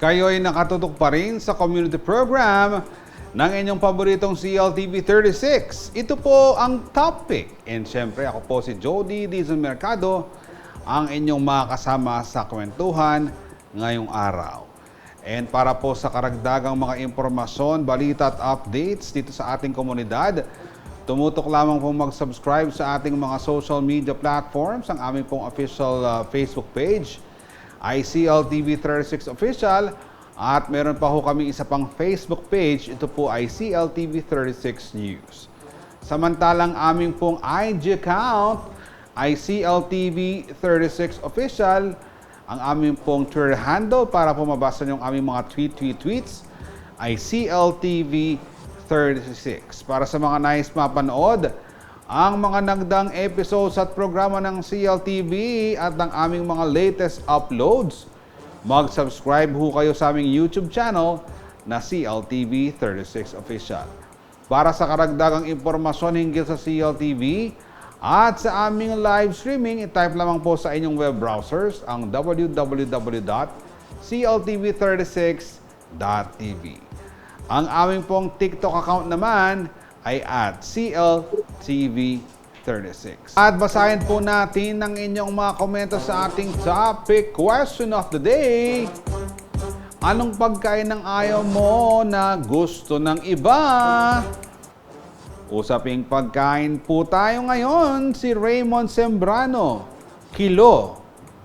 Kayo'y nakatutok pa rin sa community program ng inyong paboritong CLTV 36. Ito po ang topic. And syempre, ako po si Jody Dizon Mercado, ang inyong makakasama sa kwentuhan ngayong araw. And para po sa karagdagang mga impormasyon, balita at updates dito sa ating komunidad, tumutok lamang pong mag-subscribe sa ating mga social media platforms, ang aming pong official Facebook page, CLTV 36 Official, at meron pa ho kami isa pang Facebook page, ito po ay CLTV 36 News. Samantalang aming pong IG account ay CLTV 36 Official, ang aming pong Twitter handle para po mabasa nyo ang aming mga tweets ay CLTV 36. Para sa mga nais mapanood ang mga nagdaang episodes at programa ng CLTV at ng aming mga latest uploads, mag-subscribe ho kayo sa aming YouTube channel na CLTV 36 Official. Para sa karagdagang impormasyon hinggil sa CLTV at sa aming live streaming, i-type lamang po sa inyong web browsers ang www.cltv36.tv. Ang aming pong TikTok account naman ay at CLTV36. At basahin po natin ang inyong mga komento sa ating topic question of the day. Anong pagkain ng ayaw mo na gusto ng iba? Usaping pagkain po tayo ngayon, si Raymond Sembrano. Kilo.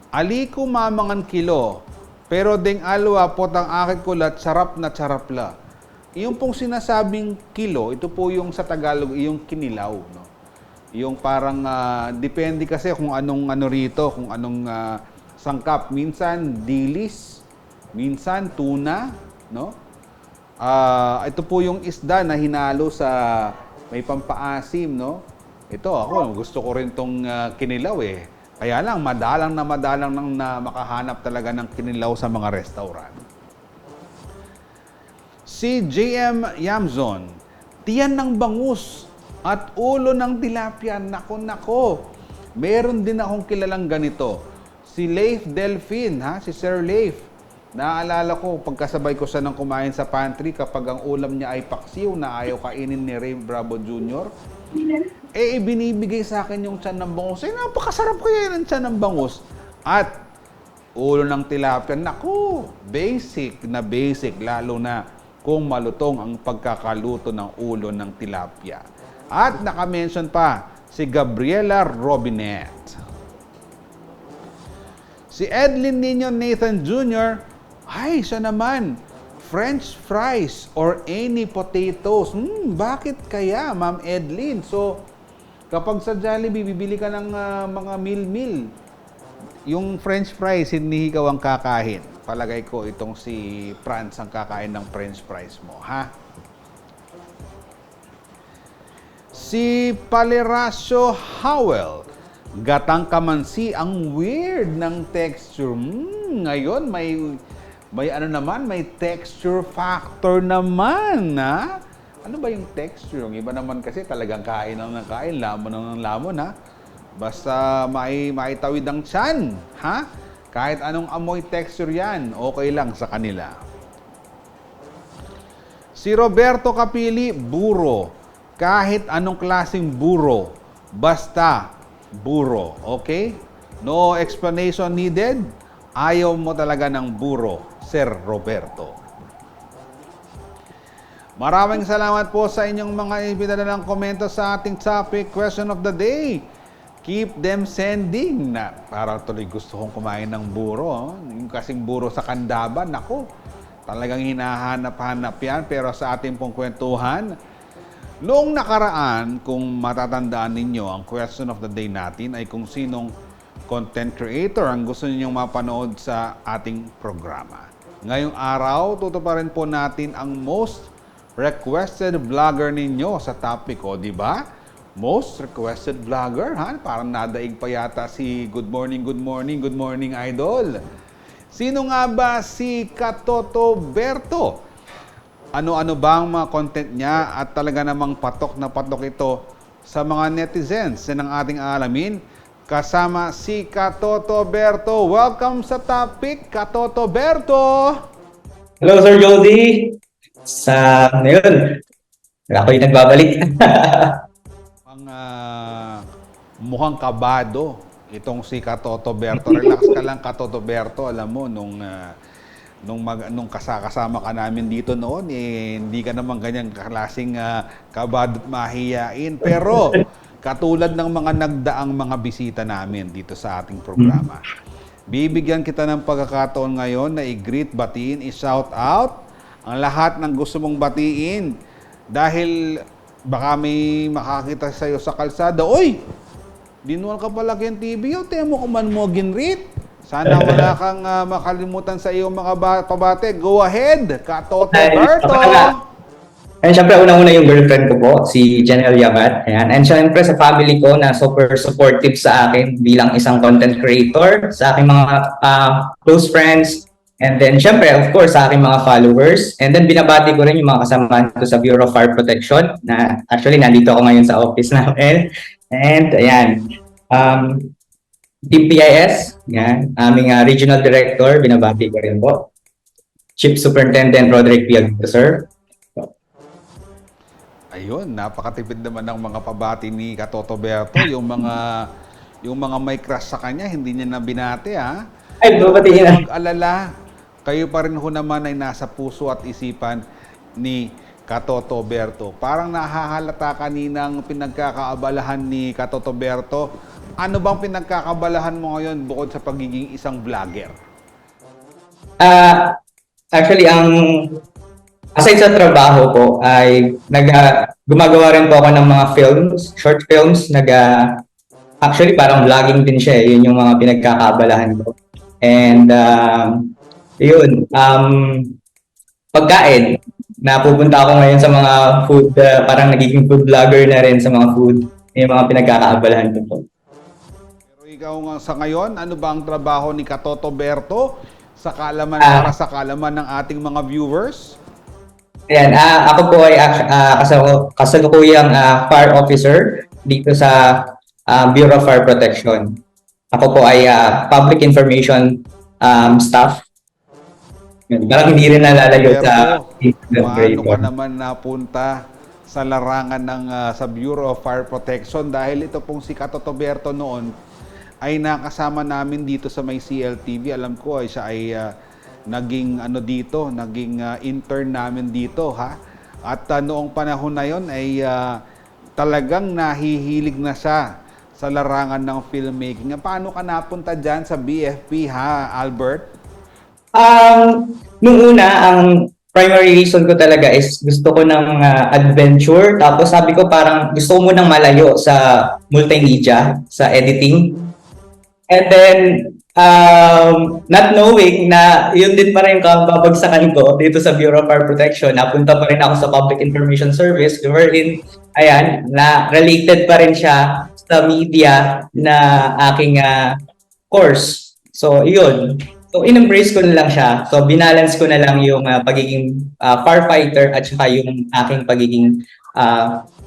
Aliko mamangan kilo. Pero ding alwa pot ang aking kulat, sarap na charap la. Yung pong sinasabing kilo, ito po yung sa Tagalog, yung kinilaw. No? Yung parang, depende kasi kung anong ano rito, kung anong sangkap. Minsan, dilis. Minsan, tuna. No? Ito po yung isda na hinalo sa may pampaasim. No? Ito, ako, gusto ko rin tong kinilaw eh. Kaya lang, madalang na makahanap talaga ng kinilaw sa mga restaurant. Si JM Yamzon, tiyan ng bangus at ulo ng tilapia. Nako. Meron din akong kilalang ganito. Si Leif Delfin, si Sir Leif. Naaalala ko, pagkasabay ko siya ng kumain sa pantry kapag ang ulam niya ay paksiw na ayaw kainin ni Ray Bravo Jr. Ibinibigay sa akin yung tiyan ng bangus. Napakasarap kaya ng tiyan ng bangus. At ulo ng tilapia. Nako, basic, lalo na kung malutong ang pagkakaluto ng ulo ng tilapia. At nakamention pa si Gabriela Robinet. Si Edlin Nino Nathan Jr., siya naman, French fries or any potatoes. Bakit kaya, Ma'am Edlin? So, kapag sa Jollibee, bibili ka ng mga meal. Yung French fries, hindi ikaw ang kakain. Palagay ko itong si Franz ang kakain ng French fries mo, Si Paleracio Howell, gatang kamansi, ang weird ng texture. Ngayon may ano naman, may texture factor naman, Ano ba yung texture? Yung iba naman kasi talagang kain ng kain, lamon ng lamon, Basta maitawid ang tiyan, Kahit anong amoy texture yan, okay lang sa kanila. Si Roberto Capili, buro. Kahit anong klaseng buro, basta buro. Okay? No explanation needed. Ayaw mo talaga ng buro, Sir Roberto. Maraming salamat po sa inyong mga ibinadalang komento sa ating topic question of the day. Keep them sending na. Parang tuloy gusto kong kumain ng buro. Yung kasing buro sa Kandaban, talagang hinahanap-hanap yan. Pero sa ating pong kwentuhan, noong nakaraan, kung matatandaan ninyo, ang question of the day natin ay kung sinong content creator ang gusto ninyong mapanood sa ating programa. Ngayong araw, tutuparin po natin ang most requested vlogger ninyo sa topic, di ba? Most requested vlogger, Parang nadaig pa yata si Good morning, idol. Sino nga ba si Katoto Berto? Ano-ano ba ang mga content niya at talaga namang patok na patok ito sa mga netizens ng ating alamin? kasama si Katoto Berto. Welcome sa topic, Katoto Berto! Hello, Sir Jody. Sa ngayon, ako yung nagbabalik. Ang mukhang kabado itong si Katoto Berto. Relax ka lang, Katoto Berto. Alam mo, nung kasama ka namin dito noon, hindi ka naman ganyang klaseng kabado at mahiyain. Pero, katulad ng mga nagdaang mga bisita namin dito sa ating programa, bibigyan kita ng pagkakataon ngayon na i-greet, batiin, i-shout out ang lahat ng gusto mong batiin. Dahil baka may makakita sa'yo sa kalsada, "Oy, dinuwal ka pala kayong TV, o temo ko man mo ginreet." Sana wala kang makalimutan sa iyong mga pabate. Go ahead, Katoto Berto! And syempre, unang-una yung girlfriend ko po, si Janelle Yabat. Ayan. And syempre sa family ko na super supportive sa akin bilang isang content creator, sa aking mga close friends, and then syempre, of course, sa aking mga followers. And then binabati ko rin yung mga kasamahan ko sa Bureau of Fire Protection na actually nandito ako ngayon sa office namin. And ayan, DPIS, yan, aming regional director, binabati ko rin po. Chief Superintendent Roderick Piagudo, sir. Ayun, napakatipid naman ng mga pabati ni Katoto Berto. Yung mga may crush sa kanya, hindi niya na binati, ha? Ay, babatiin na. Mag-alala, kayo pa rin ho naman ay nasa puso at isipan ni Katoto Berto. Parang nahahalata kaninang pinagkakaabalahan ni Katoto Berto. Ano bang pinagkakabalahan mo ngayon bukod sa pagiging isang vlogger? Actually, aside sa trabaho po, ay gumagawa rin po ako ng mga films, short films. Actually, parang vlogging din siya. Yun yung mga pinagkakaabalahan ko. And yun, pagkain. Napupunta ako ngayon sa mga food, parang nagiging food vlogger na rin sa mga food. Yung mga pinagkakaabalahan ko po. Pero ikaw nga sa ngayon, ano ba ang trabaho ni Katoto Berto para sa kaalaman ng ating mga viewers? Ayan, ako po ay kasalukuyang fire officer dito sa Bureau of Fire Protection. Ako po ay public information staff. Parang hindi rin nalalayo sa... Paano ka naman napunta sa larangan ng sa Bureau of Fire Protection? Dahil ito pong si Katoto Berto noon ay nakasama namin dito sa may CLTV. Alam ko ay siya ay naging intern namin dito, ha? At noong panahon na yon ay talagang nahihilig na siya sa larangan ng filmmaking. Paano ka napunta dyan sa BFP, ha, Albert? Nung una, ang primary reason ko talaga is gusto ko ng adventure. Tapos sabi ko parang gusto ko munang malayo sa multimedia, sa editing. And then, not knowing na yun din pa rin yung babagsakan ko dito sa Bureau of Fire Protection. Napunta pa rin ako sa Public Information Service wherein, ayan, na related pa rin siya sa media na aking course. So, yun. So, in-embrace ko na lang siya. So, binalance ko na lang yung pagiging firefighter at saka yung aking pagiging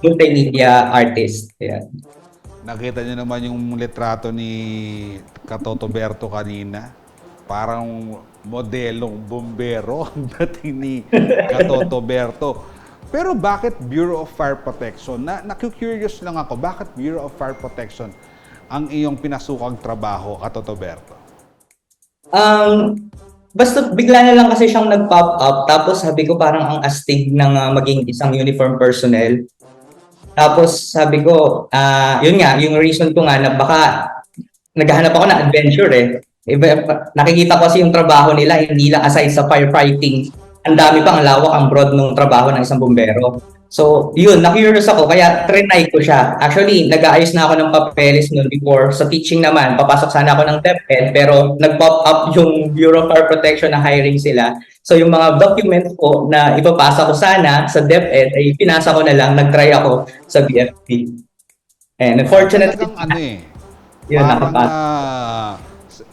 multimedia artist. Yeah. Nakita niyo naman yung litrato ni Katoto Berto kanina. Parang modelong bombero ang dating ni Katoto Berto. Pero bakit Bureau of Fire Protection? Naku-curious lang ako, bakit Bureau of Fire Protection ang iyong pinasukang trabaho, Katoto Berto? Basta bigla na lang kasi siyang nag-pop up. Tapos sabi ko parang ang astig ng maging isang uniform personnel. Tapos sabi ko, yun nga, yung reason ko nga na baka naghahanap ako ng adventure eh. Nakikita ko kasi yung trabaho nila, hindi lang aside sa firefighting, ang dami pang lawak, ang broad ng trabaho ng isang bumbero. So, yun, na-curious ako, kaya trinay ko siya. Actually, nag-aayos na ako ng papeles noon before. Sa teaching naman, papasok sana ako ng DepEd, pero nag-pop up yung Bureau of Fire Protection na hiring sila. So, yung mga documents ko na ipapasa ko sana sa DepEd, ay pinasa ko na lang, nag-try ako sa BFP. And unfortunately, yun, parang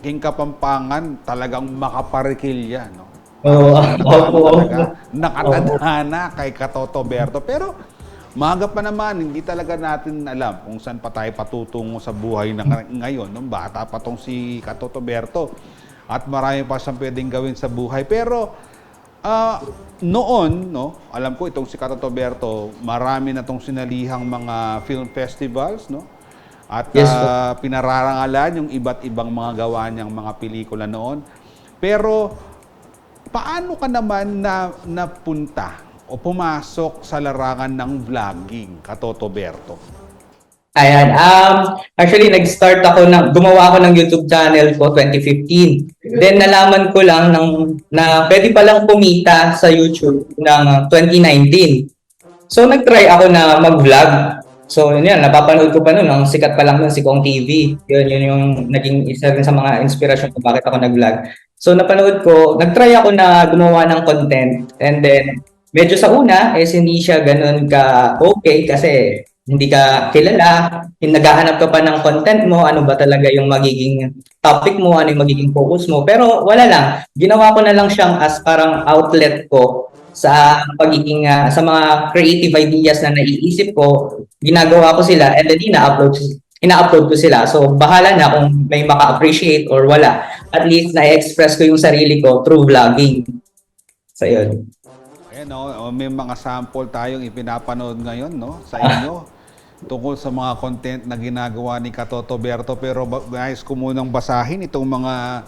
King Kapampangan, talagang makaparikilya, no? Oo. Nakatadhana kay Katoto Berto. Pero Maaga pa naman, hindi talaga natin alam kung saan pa tayo patutungo sa buhay na ngayon. Nung bata pa tong si Katotoberto. At marami pa siyang pwedeng gawin sa buhay. Pero noon, no, alam ko itong si Katotoberto, marami na tong sinalihang mga film festivals, no? At Yes po. pinararangalan yung iba't ibang mga gawa niyang mga pelikula noon. Pero paano ka naman napunta o pumasok sa larangan ng vlogging, Katotoberto? Ayan, actually gumawa ako ng YouTube channel ko 2015. Then nalaman ko lang na pwede palang kumita sa YouTube ng 2019. So nag-try ako na mag-vlog. So yun yan, napapanood ko pa noon, ang sikat pa lang nun si Kong TV. Yun yung naging isa rin sa mga inspirasyon ko bakit ako nag-vlog. So napanood ko, nag-try ako na gumawa ng content. And then medyo sa una, hindi siya ganun ka okay kasi hindi ka kilala, naghahanap ka pa ng content mo, ano ba talaga yung magiging topic mo, ano yung magiging focus mo. Pero wala lang, ginawa ko na lang siyang as parang outlet ko sa pagiging sa mga creative ideas na naiisip ko, ginagawa ko sila and then ina-upload ko sila. So bahala na kung may maka-appreciate or wala. At least na-express ko yung sarili ko through vlogging. So yun. Ayan, no, may mga sample tayong ipinapanood ngayon, no, sa inyo tungkol sa mga content na ginagawa ni Katotoberto. Pero guys, ko munang basahin itong mga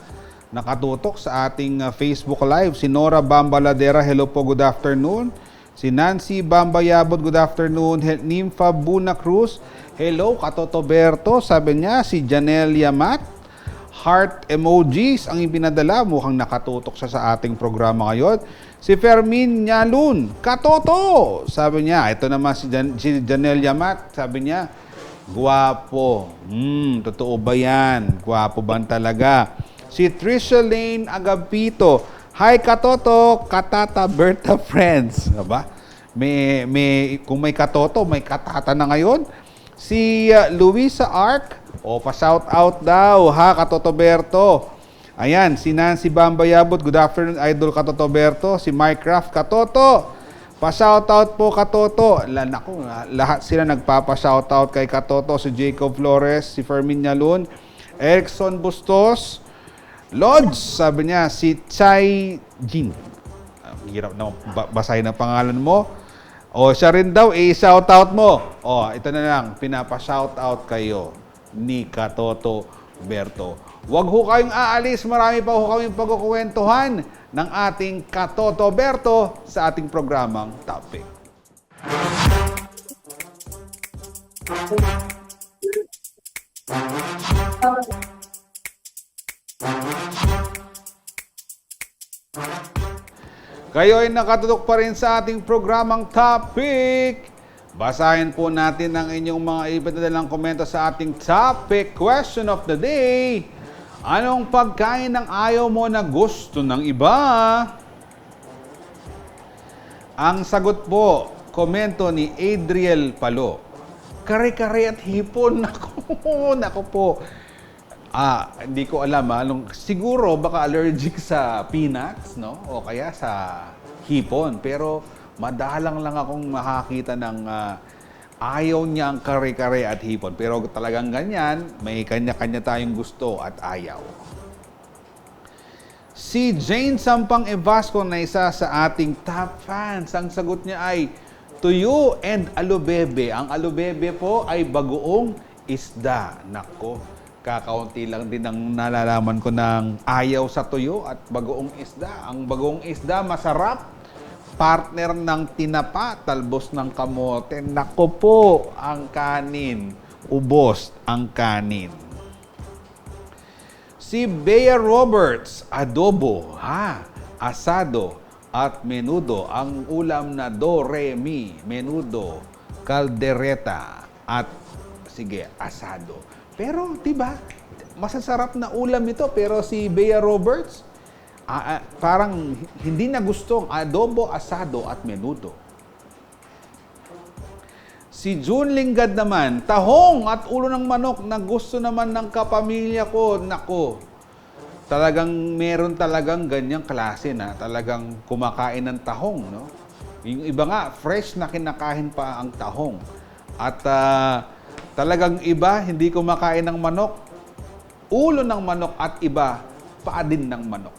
nakatutok sa ating Facebook Live. Si Nora Bambaladera, hello po, good afternoon. Si Nancy Bambayabot, good afternoon. Nympha Buna Cruz, hello, Katotoberto. Sabi niya, si Janelle Yamat, heart emojis ang ipinadala. Mukhang nakatutok siya sa ating programa ngayon. Si Fermin Nyalun, Katoto! Sabi niya, ito naman si Janelle Yamat. Sabi niya, guwapo. Totoo ba yan? Guwapo ba talaga? Si Trisha Lane Agapito, hi Katoto, Katata Berta friends. Diba? Kung may Katoto, may Katata na ngayon. Si Luisa Arc, pa-shout out daw, ha Katotoberto. Ayan, si Nancy Bambayabot, good afternoon, Idol Katotoberto. Si Minecraft Katoto, pa-shoutout po Katoto. Naku, lahat sila nagpapa-shoutout kay Katoto. Si Jacob Flores, si Fermin Nyalun, Erickson Bustos, Lods, sabi niya, si Chai Jin. Hirap na basahin ang pangalan mo. Siya rin daw, shoutout mo. Ito na lang, pinapa-shoutout kayo ni Katotoberto. Huwag ho kayong aalis, marami pa ho kaming pagkukwentuhan ng ating Katotoberto sa ating programang Topic. Kayo ay nakatutok pa rin sa ating programang Topic. Basahin po natin ang inyong mga ipinadalang komento sa ating Topic Question of the Day. Anong pagkain ng ayaw mo na gusto ng iba? Ang sagot po, komento ni Adriel Palo. Kare-kare at hipon. Naku po. Hindi ko alam. Siguro baka allergic sa peanuts, no? O kaya sa hipon. Pero madalang lang akong makakita ng ayaw niya ang kare-kare at hipon. Pero talagang ganyan, may kanya-kanya tayong gusto at ayaw. Si Jane Sampang Evasco na isa sa ating top fans. Ang sagot niya ay tuyo and alubebe. Ang alubebe po ay bagoong isda. Nako, kakaunti lang din ang nalalaman ko ng ayaw sa tuyo at bagoong isda. Ang bagoong isda masarap. Partner ng tinapa, talbos ng kamote. Nako po, ang kanin. Ubos ang kanin. Si Bea Roberts, adobo, asado at menudo. Ang ulam na do, re, mi, menudo, kaldereta at asado. Pero, diba, masasarap na ulam ito. Pero si Bea Roberts, parang hindi na gusto ang adobo, asado at menudo. Si June Lingad naman, tahong at ulo ng manok na gusto naman ng kapamilya ko. Nako, talagang meron talagang ganyang klase na talagang kumakain ng tahong, no? Yung iba nga, fresh na kinakain pa ang tahong. At talagang iba, hindi kumakain ng manok, ulo ng manok at iba, paa din ng manok.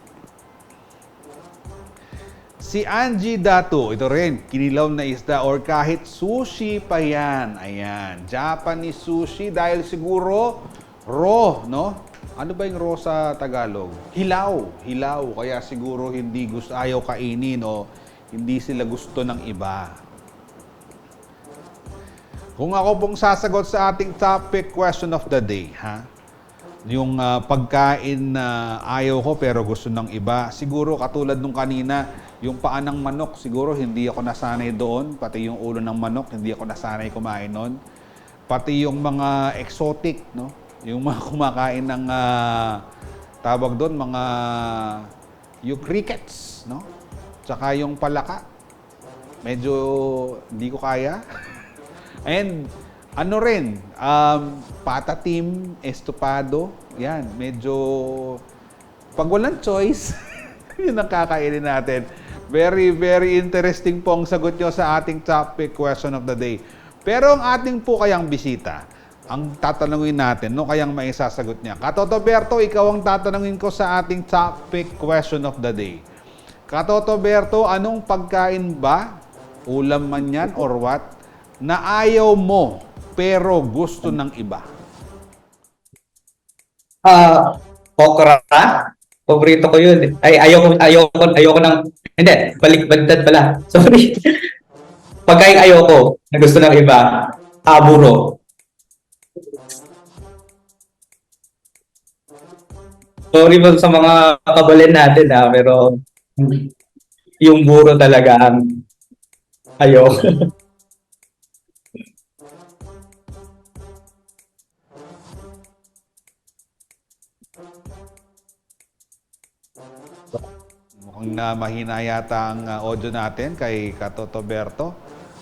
Si Angie Dato, ito rin, kinilaw na isda or kahit sushi pa yan. Ayan, Japanese sushi dahil siguro raw, no? Ano ba yung raw sa Tagalog? Hilaw. Kaya siguro hindi gusto, ayaw kainin o hindi sila gusto ng iba. Kung ako pong sasagot sa ating topic question of the day, ha? Yung pagkain na ayaw ko pero gusto ng iba, siguro katulad nung kanina, yung paa ng manok, siguro hindi ako nasanay doon, pati yung ulo ng manok, hindi ako nasanay kumain noon. Pati yung mga exotic, no? Yung mga kumakain ng tawag doon, yung crickets, no? Tsaka yung palaka. Medyo hindi ko kaya. And ano rin, patatim, estopado, yan, medyo pag walang choice, yun ang kakainin natin. Very, very interesting po ang sagot nyo sa ating topic question of the day. Pero ang ating po kayang bisita, ang tatanungin natin, no kayang maisasagot niya. Katotoberto, ikaw ang tatanungin ko sa ating topic question of the day. Katotoberto, anong pagkain ba, ulam man yan or what, na ayaw mo pero gusto ng iba? Okra. Paborito ko yun. Ay, ayoko ng, hindi, baliktad pala. Sorry. Pagkain ayoko, na gusto ng iba, aburo. Sorry po sa mga kabalin natin pero yung buro talaga ang ayoko. Mukhang mahina yata ang audio natin kay Katotoberto.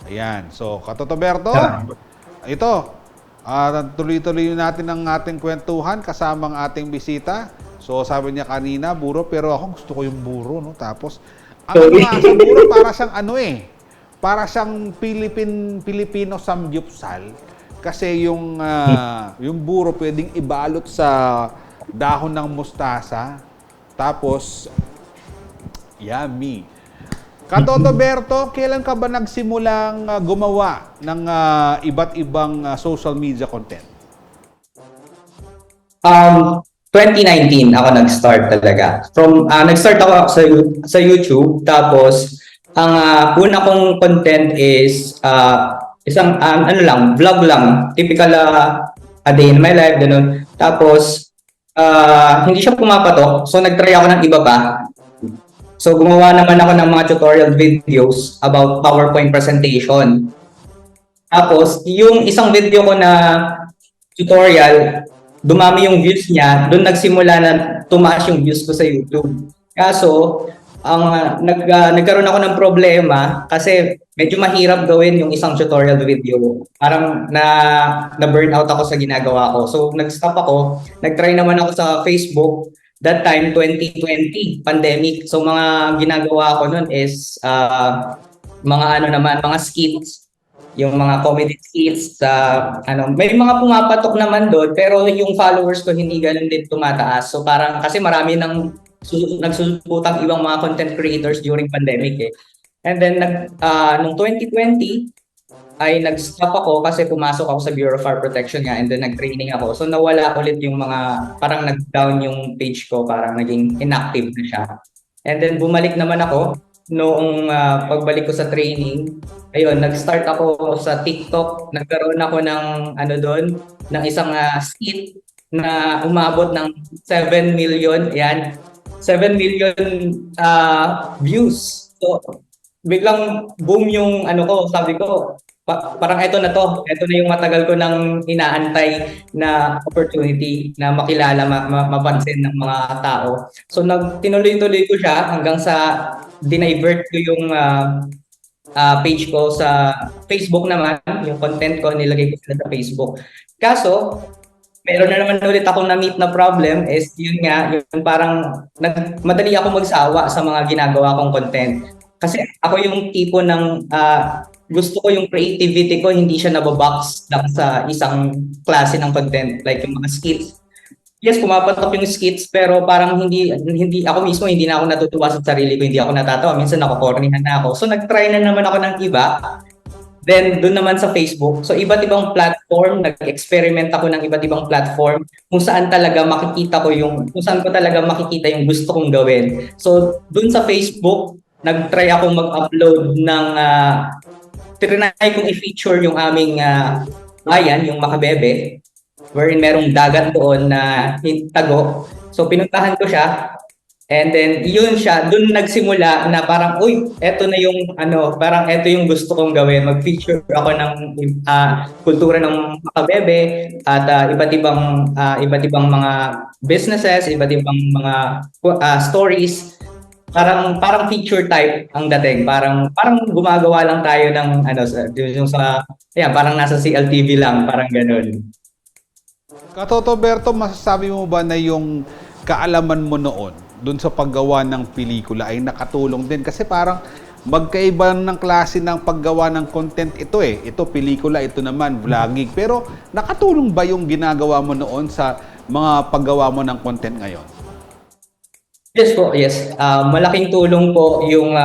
Ayan. So, Katotoberto, ito, tuloy-tuloy natin ang ating kwentuhan kasama ang ating bisita. So, sabi niya kanina, buro, pero ako gusto ko yung buro, no? Tapos, ang mga sa buro, para siyang para siyang Filipino samgyupsal. Kasi yung buro pwedeng ibalot sa dahon ng mustasa. Tapos, yummy. Katotoberto, kailan ka ba nagsimulang gumawa ng iba't ibang social media content? 2019 ako nag-start talaga. Nag-start ako sa YouTube, tapos ang una kong content is isang vlog lang, typical a day in my life, ganun. Tapos hindi siya pumapatok, so nag-try ako ng iba pa. So gumawa naman ako ng mga tutorial videos about PowerPoint presentation. Tapos yung isang video ko na tutorial, dumami yung views niya, doon nagsimula na tumaas yung views ko sa YouTube. Kaso, nagkaroon ako ng problema kasi medyo mahirap gawin yung isang tutorial video. Parang na burn out ako sa ginagawa ko. So, nag-stop ako. Nag-try naman ako sa Facebook. That time, 2020, pandemic. So, mga ginagawa ko nun is mga skits, yung mga comedy skits, may mga pumapatok naman doon, pero yung followers ko hindi ganun din tumataas. So parang kasi marami nang nagsusuputang ibang mga content creators during pandemic . And then nung 2020 ay nag-stop ako kasi pumasok ako sa Bureau of Fire Protection and then nag-training ako. So nawala ulit yung mga, parang nag-down yung page ko, parang naging inactive na siya. And then bumalik naman ako noong pagbalik ko sa training. Ayun, nag-start ako sa TikTok. Nagkaroon ako ng ng isang skit na umabot ng 7 million. Yan, 7 million views. So, biglang boom yung sabi ko, parang ito na yung matagal ko nang inaantay na opportunity na makilala, mapansin ng mga tao. So tinuloy-tuloy ko siya hanggang sa dinivert ko yung page ko sa Facebook naman, yung content ko nilagay ko sa Facebook. Kaso, meron na naman ulit akong na-meet na problem is yun nga, yung parang madali ako magsawa sa mga ginagawa kong content. kasi ako yung tipo ng gusto ko yung creativity ko hindi siya nababox lang sa isang klase ng content like yung mga skits. Yes, pumapatok yung skits pero parang hindi ako mismo hindi na ako natutuwa sa sarili ko, hindi ako natatawa, minsan nakokornihan na ako. So nag-try na naman ako ng iba. Then doon naman sa Facebook, so iba't ibang platform, nag-experiment ako ng iba't ibang platform kung saan talaga makikita ko yung kung saan ko talaga makikita yung gusto kong gawin. So doon sa Facebook, nag-try ako mag-upload ng trinay kong i-feature yung aming bayan, yung Makabebe, wherein merong dagat doon na tago. So pinuntahan ko siya. And then, yun siya, dun nagsimula na parang, uy, eto na yung, parang eto yung gusto kong gawin. Mag-feature ako ng kultura ng Makabebe at iba't ibang mga businesses, iba't ibang mga stories. Parang feature type ang dating. Parang gumagawa lang tayo ng, parang nasa CLTV lang, parang ganun. Katotoberto, masasabi mo ba na yung kaalaman mo noon dun sa paggawa ng pelikula ay nakatulong din? Kasi parang magkaiba ng klase ng paggawa ng content ito eh. Ito pelikula, ito naman vlogging. Pero nakatulong ba yung ginagawa mo noon sa mga paggawa mo ng content ngayon? Yes po, yes. Malaking tulong po yung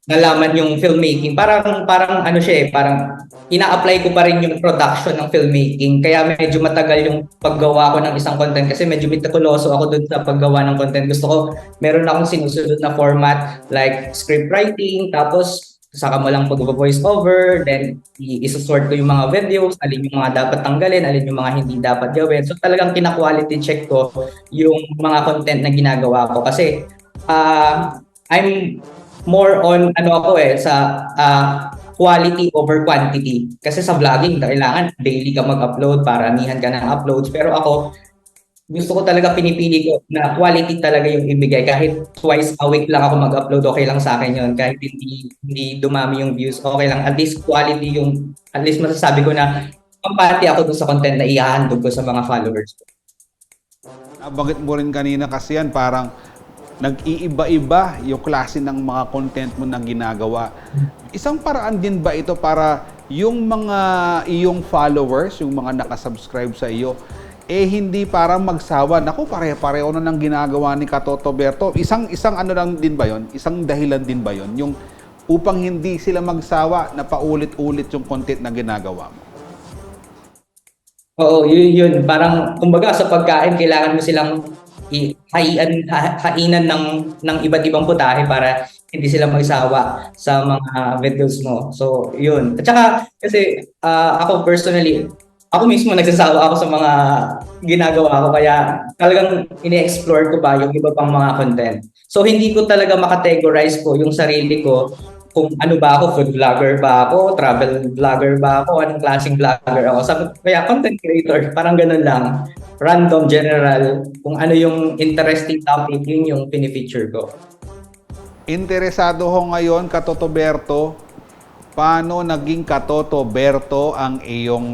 nalaman yung filmmaking. Parang ano siya eh, parang ina-apply ko pa rin yung production ng filmmaking. Kaya medyo matagal yung paggawa ko ng isang content kasi medyo meticuloso ako dun sa paggawa ng content. Gusto ko, meron akong sinusunod na format like script writing, tapos saka mo lang pag-voice over, then i-sort ko yung mga videos, alin yung mga dapat tanggalin, alin yung mga hindi dapat gawin. So talagang kina-quality check ko yung mga content na ginagawa ko kasi I'm more on sa quality over quantity. Kasi sa vlogging, kailangan daily ka mag-upload, paramihan ka ng uploads. Pero ako, gusto ko talaga pinipili ko na quality talaga yung ibigay. Kahit twice a week lang ako mag-upload, okay lang sa akin yun. Kahit hindi dumami yung views, okay lang. At least quality yung, at least masasabi ko na kampante ako dun sa content na ihahandog ko sa mga followers ko. Nabanggit mo rin kanina kasi yan, parang nag-iiba-iba yung klase ng mga content mo na ginagawa. Isang paraan din ba ito para yung mga iyong followers, yung mga nakasubscribe sa iyo, hindi parang magsawa? Naku, pare-pareho na ng ginagawa ni Katotoberto. Isang ano lang din ba yon? Isang dahilan din ba yon? Yung upang hindi sila magsawa na paulit-ulit yung content na ginagawa mo. Oo, yun. Parang, kumbaga sa pagkain, kailangan mo silang hainan ng iba't ibang putahe para hindi sila magsawa sa mga videos mo. So, yun. At saka, kasi ako personally, ako mismo nagsasawa ako sa mga ginagawa ko kaya talagang ini-explore ko pa yung iba pang mga content. So, hindi ko talaga makategorize ko yung sarili ko kung ano ba ako, food vlogger ba ako, travel vlogger ba ako, anong klaseng vlogger ako. Kaya content creator, parang ganun lang. Random, general, kung ano yung interesting topic, yun yung pinifeature ko. Interesado ho ngayon, Katotoberto, paano naging Katotoberto ang iyong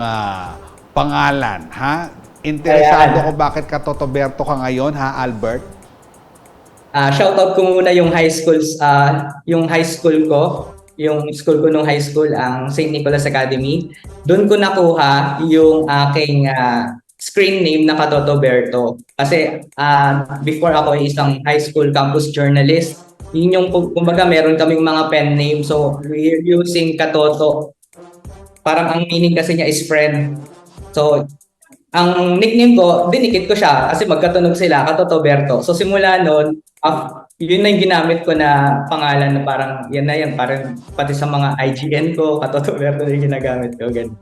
pangalan, ha? Interesado ko bakit Katotoberto ka ngayon, ha, Albert? Shoutout ko muna yung yung high school ko, yung school ko nung high school, ang St. Nicholas Academy. Doon ko nakuha yung aking screen name na Katotoberto. Kasi before ako ay isang high school campus journalist, yun yung kumbaga meron kaming mga pen name. So we're using Katoto. Parang ang meaning kasi niya is friend. So ang nickname ko, dinikit ko siya kasi magkatunog sila, Katotoberto. So simula noon, yun na yung ginamit ko na pangalan na parang yan na yan, parang pati sa mga IGN ko, Katotoberto na yung ginagamit ko. Ganun.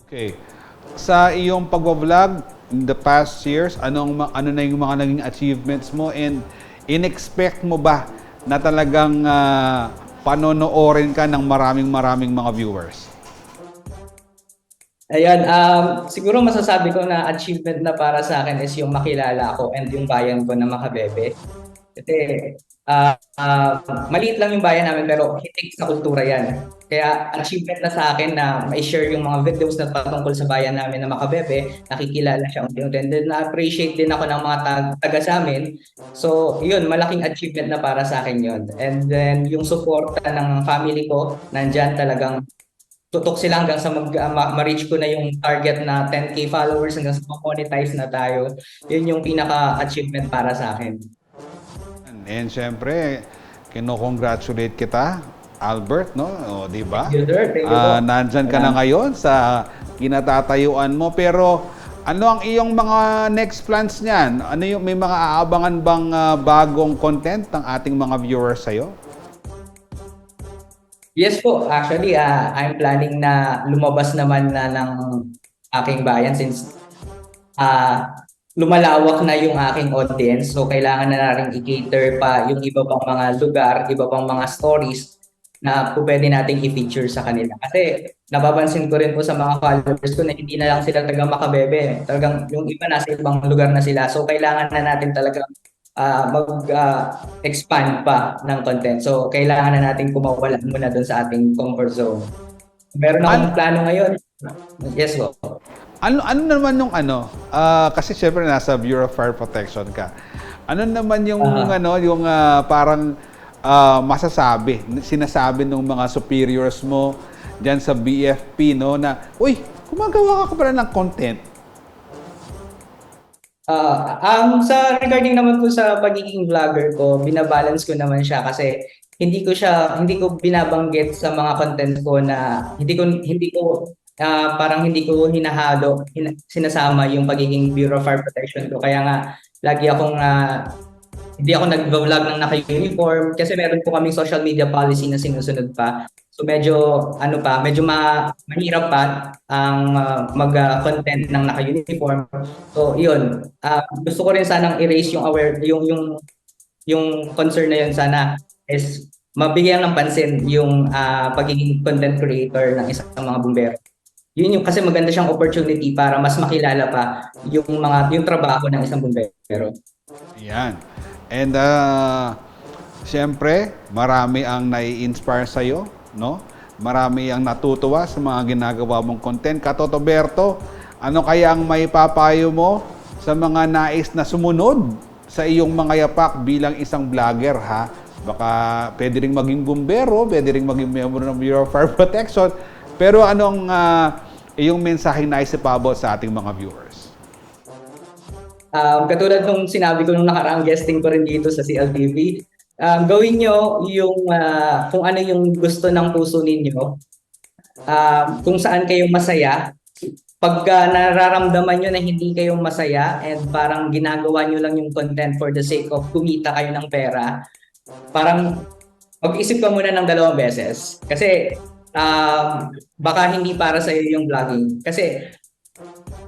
Okay. Sa iyong pag-vlog in the past years, ano na yung mga naging achievements mo and in-expect mo ba na talagang panonoorin ka ng maraming mga viewers? Ayan, siguro masasabi ko na achievement na para sa akin is yung makilala ako and yung bayan ko na Makabebe. Kasi maliit lang yung bayan namin pero hitik sa kultura yan. Kaya achievement na sa akin na ma-share yung mga videos na patungkol sa bayan namin na Makabebe, nakikilala siya unti-unti. And then na-appreciate din ako ng mga taga sa amin. So, yun, malaking achievement na para sa akin yun. And then yung suporta ng family ko, nandyan talagang tutok sila hanggang sa ma-reach ko na yung target na 10K followers hanggang sa ma-monetize na tayo. Yun yung pinaka-achievement para sa akin. And syempre, kino-congratulate kita, Albert, no? O, di ba? Thank you, sir. Thank you po. Nandyan ka na ngayon sa kinatatayuan mo. Pero ano ang iyong mga next plans niyan? Ano yung may mga aabangan bang bagong content ng ating mga viewers sa'yo? Yes po, actually, I'm planning na lumabas naman na ng aking bayan since lumalawak na yung aking audience. So, kailangan na rin i-cater pa yung iba pang mga lugar, iba pang mga stories na pwede nating i-feature sa kanila. Kasi napapansin ko rin po sa mga followers ko na hindi na lang sila taga Makabebe. Talagang yung iba nasa ibang lugar na sila. So, kailangan na natin talaga mag-expand pa ng content. So, kailangan na natin kumawala muna dun sa ating comfort zone. Meron akong plano ngayon. Yes po. Ano naman yung kasi syempre nasa Bureau of Fire Protection ka. Ano naman yung yung parang sinasabi ng mga superiors mo diyan sa BFP, no, na uy, gumagawa ka pala ng content. Sa regarding naman po sa pagiging vlogger ko, binabalance ko naman siya kasi hindi ko binabanggit sa mga content ko na parang hindi ko sinasama yung pagiging Bureau of Fire Protection ko. Kaya nga lagi akong hindi ako nag-vlog ng naka-uniform kasi meron po kaming social media policy na sinusunod pa. So medyo mahirap pa ang mag-content ng naka-uniform. So yun, gusto ko rin sanang erase yung concern na yun sana is mabigyan ng pansin yung pagiging content creator ng isang mga bumbero. Yun yung kasi maganda siyang opportunity para mas makilala pa yung trabaho ng isang bumbero. Yan. And siyempre, marami ang nai-inspire sa iyo, no? Marami ang natutuwa sa mga ginagawa mong content. Katotoberto, ano kaya ang maipapayo mo sa mga nais na sumunod sa iyong mga yapak bilang isang vlogger, ha? Baka pwede ring maging bumbero, pwede ring maging member ng Bureau of Fire Protection. Pero anong iyong mensaheng nais ipabot sa ating mga viewers? Katulad nung sinabi ko nung nakaraang guesting ko rin dito sa CLTV, gawin nyo yung kung ano yung gusto ng puso ninyo, kung saan kayo masaya. Pagka nararamdaman nyo na hindi kayo masaya and parang ginagawa nyo lang yung content for the sake of kumita kayo ng pera, parang mag-isip ka muna ng 2 beses. Kasi baka hindi para sa iyo yung vlogging. Kasi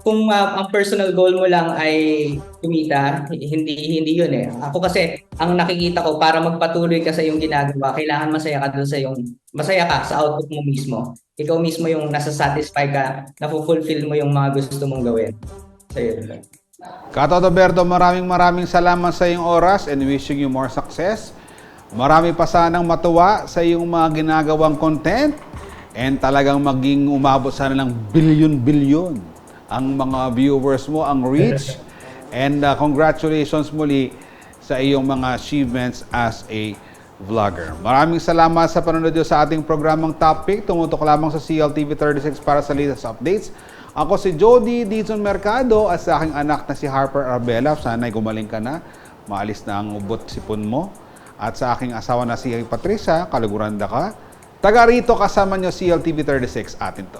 kung ang personal goal mo lang ay kumita, hindi yun eh. Ako kasi, ang nakikita ko, para magpatuloy ka sa iyong ginagawa, kailangan masaya ka sa output mo mismo. Ikaw mismo yung nasa-satisfy ka, na-fulfill mo yung mga gusto mong gawin. So yun. Katotoberto, maraming salamat sa iyong oras and wishing you more success. Marami pa sanang matuwa sa iyong mga ginagawang content and talagang maging umabot sana ng bilyon-bilyon ang mga viewers mo, ang reach. And congratulations muli sa iyong mga achievements as a vlogger. Maraming salamat sa panonood sa ating programang Topic. Tumutok lamang sa CLTV 36 para sa latest updates. Ako si Jody Dizon Mercado at sa aking anak na si Harper Arbela. Sana'y gumaling ka na. Maalis na ang ubot sipon mo. At sa aking asawa na si Patricia, kaluguranda ka. Taga rito kasama nyo CLTV 36, atin to.